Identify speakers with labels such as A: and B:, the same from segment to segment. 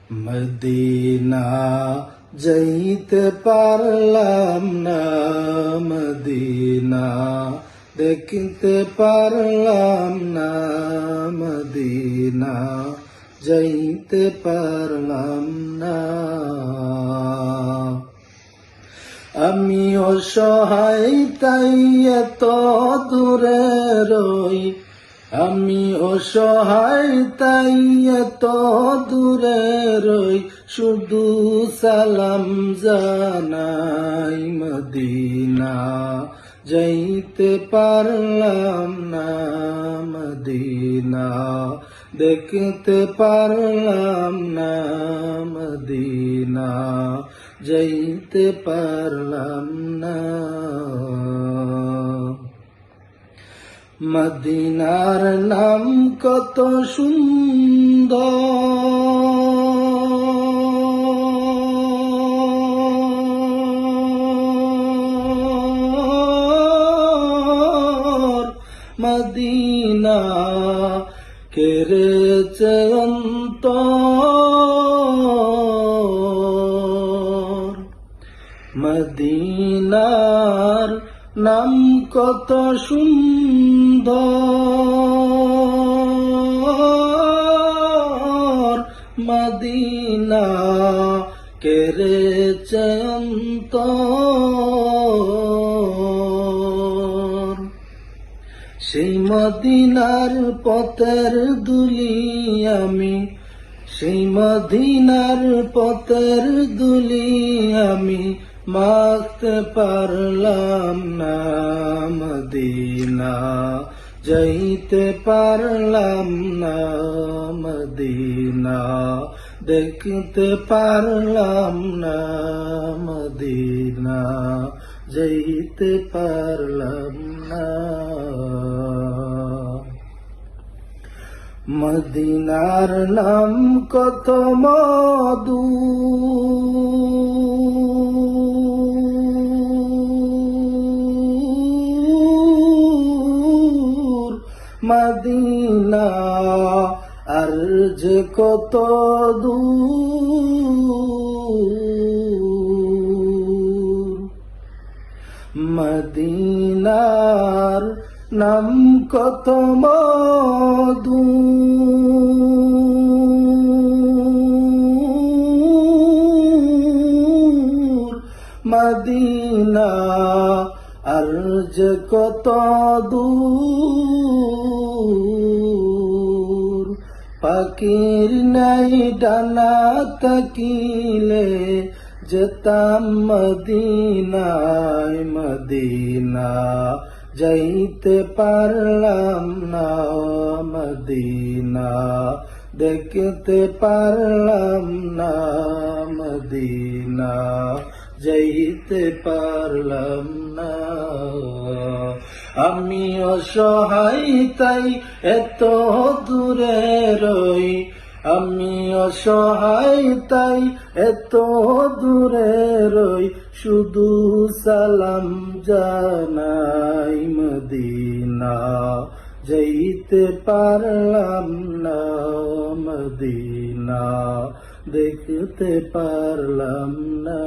A: Medina যাইতে পারলাম না, মদিনা দেখতে পারলাম না, মদিনা যাইতে পারলাম না। আমি অসহায় তাই এত দূরে রই, আমি অসহায় তাই এত দূরে রই, শুধু সালাম জানাই, মদিনা যাইতে পারলাম না, মদিনা দেখতে পারলাম না, মদিনা যাইতে পারলাম না। মদিনার নাম কত সুন্দর, মদিনা কেড়েছে অন্তর। মদিনার নাম কত সুন্দর, মদিনা কেড়েছে অন্তর। সেই মদিনার পথের দুলি আমি, সেই মদিনার পথের দুলি আমি মাখতে পারলাম না, মদিনা যাইতে পারলাম না, মদিনা দেখতে পারলাম না, মদিনা যাইতে পারলাম না। মদিনার নাম কত মধু, মদিনা আর যে কত দূর। মদিনার নাম কত মধু, মদিনা আর যে কত দূর। পাখির নাই ডানা থাকিলে যেতাম মদিনায়, মদিনা যাইতে পারলাম না, মদিনা দেখতে পারলাম না, মদিনা যাইতে পারলাম না। আমি অসহায় তাই এত দূরে রই, আমি অসহায় তাই এত দূরে রই, শুধু সালাম জানাই, মদিনা যাইতে পারলাম না, মদিনা দেখতে পারলাম না।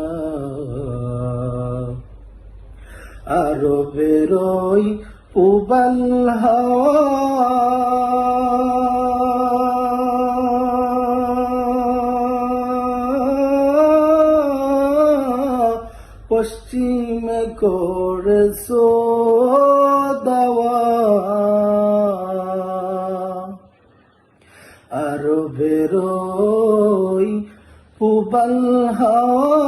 A: আরো বেরোই উবাল হাওয়া, পশ্চিমে করেছো দাওয়া, আরো বেরোই উবাল হাওয়া,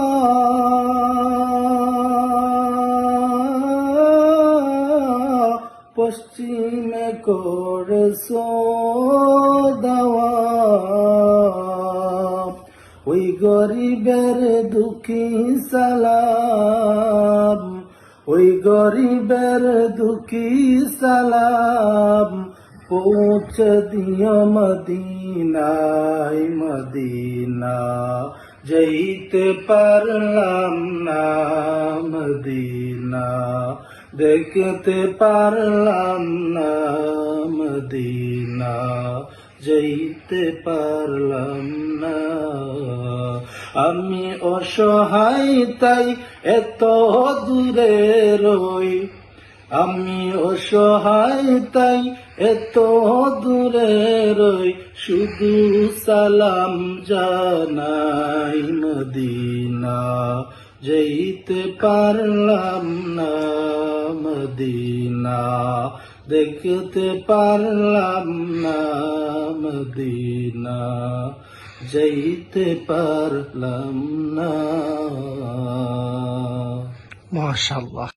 A: পশ্চিমে করেছো দাওয়া। ওই গরিবের দুঃখী সালাম, ওই গরিবের দুঃখী সালাম পৌঁছে দিও মদিনায়, মদিনা যাইতে পারলাম না, মদিনা দেখতে পারলাম না, মদিনা যেতে পারলাম না। আমি অসহায় তাই এত দূরে রই, আমি অসহায় তাই এত দূরে রই, শুধু সালাম জানাই মদিনা, যেতে পারলাম না মদিনা, দেখতে পারলাম না মদিনা, যেতে পারলাম না।
B: মাশাআল্লাহ।